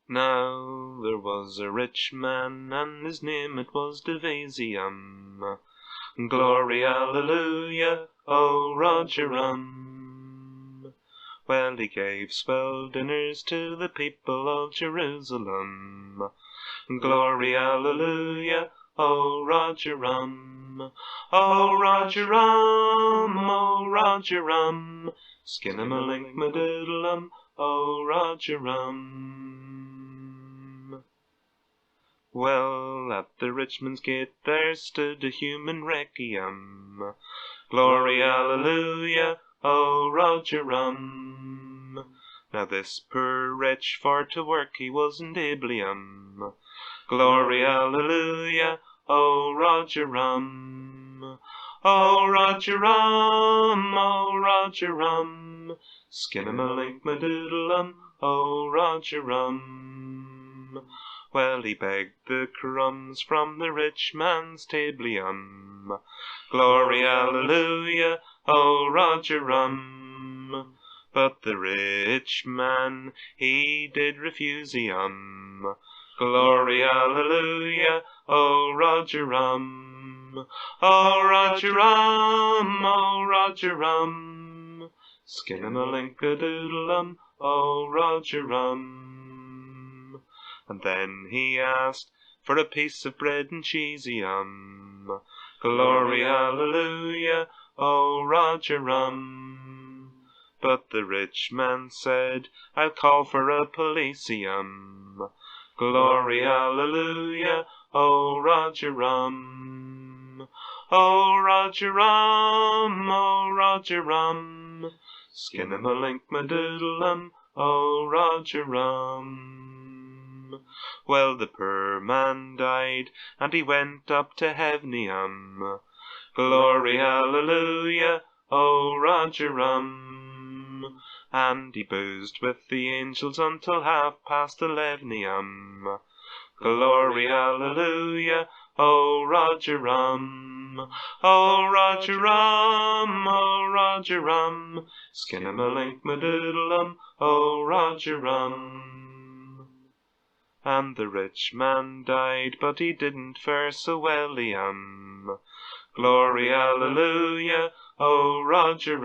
Now there was a rich man, and his name it was Devasium. Glory, hallelujah, oh Roger Well, he gave swell dinners to the people of Jerusalem. Glory, hallelujah, oh Roger oh Roger oh Roger Skin-a-ma-link-ma-doodle-um, oh Roger Well, at the Richmond's gate there stood a human requiem. Glory, hallelujah, oh Roger Now this poor wretch for to work he wasn't able. Glory, hallelujah, oh Roger oh Roger oh Roger Skin-a-ma-link-ma-doodle-um, oh Roger Well, he begged the crumbs from the rich man's table. Glory, hallelujah, oh Roger But the rich man, he did refuse Glory, hallelujah, oh Roger oh Roger oh Roger Skin-a-ma-link-a-doodle-um, oh Roger And then he asked for a piece of bread and cheesy Glory, hallelujah, oh Roger But the rich man said, I'll call for a policeum. Glory, hallelujah, oh Roger oh Roger oh Roger Skin-a-ma-link-ma-doodle-um, oh Roger Well, the poor man died, and he went up to heavenium. Glory, hallelujah, oh Roger And he boozed with the angels until 11:30. Glory, hallelujah, oh Roger oh Roger oh Roger Skin-a-ma-link-ma-doodle-um, oh Roger And the rich man died, but he didn't fare so well-ium. Glory, hallelujah, oh Roger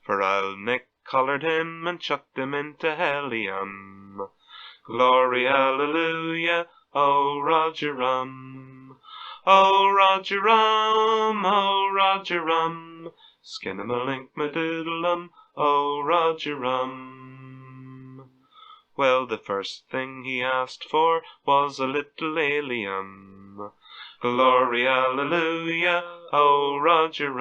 For I'll Nick collared him and chucked him into helium. Glory, hallelujah, oh Roger oh Roger oh Roger Skin-a-ma-link-ma-doodle-um, oh Roger Well, the first thing he asked for was a little alien. Glory, hallelujah, oh Roger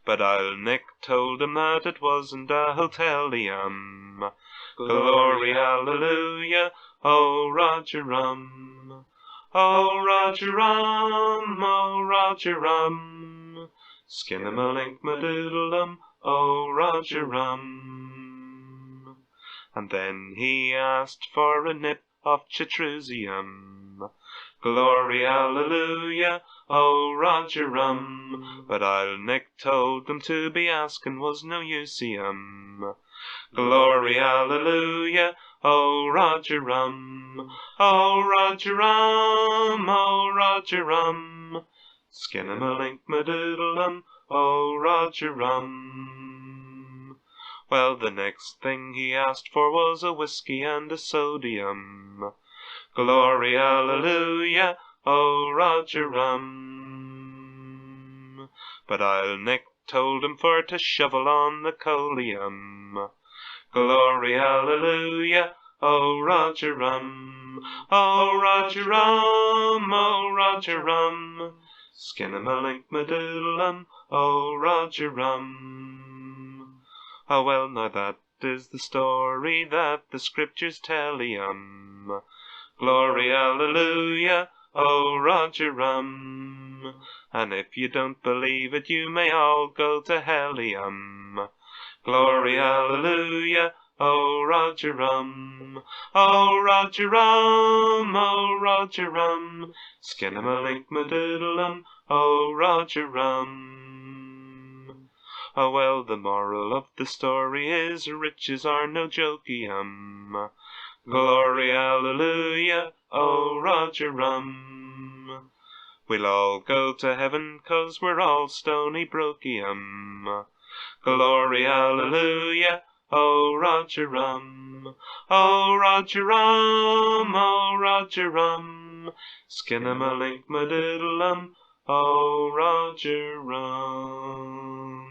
But I'll Nick told him that it wasn't a hotelium. Glory, hallelujah, oh Roger oh Roger oh Roger Skin-a-ma-link-ma-doodle-um, oh Roger And then he asked for a nip of chatrusium. Glory, hallelujah, oh Roger But I'll Nick told them to be asking was no useium. Glory, hallelujah, oh Roger oh Roger oh Roger Skin-a-ma-link-ma-doodle-um, oh Roger Well, the next thing he asked for was a whiskey and a sodium. Glory, hallelujah, oh Roger But I'll Nick told him for to shovel on the coleum. Glory, hallelujah, oh Roger oh Roger oh Roger Skin-a-ma-link-ma-doodle-um, oh Roger Oh well, now that is the story that the scriptures tell-ium. Glory, hallelujah, oh Roger And if you don't believe it, you may all go to hell-ium. Glory, hallelujah, oh Roger oh Roger oh Roger Skin-a-ma-link-ma-doodle-um, oh Roger Oh well, the moral of the story is riches are no jokey, Glory, hallelujah, oh Roger rum. We'll all go to heaven 'cause we're all stony brokey, Glory, hallelujah, oh Roger rum. Oh Roger rum, oh Roger rum. Skin-a-ma-link-ma-diddle-um, oh Roger rum.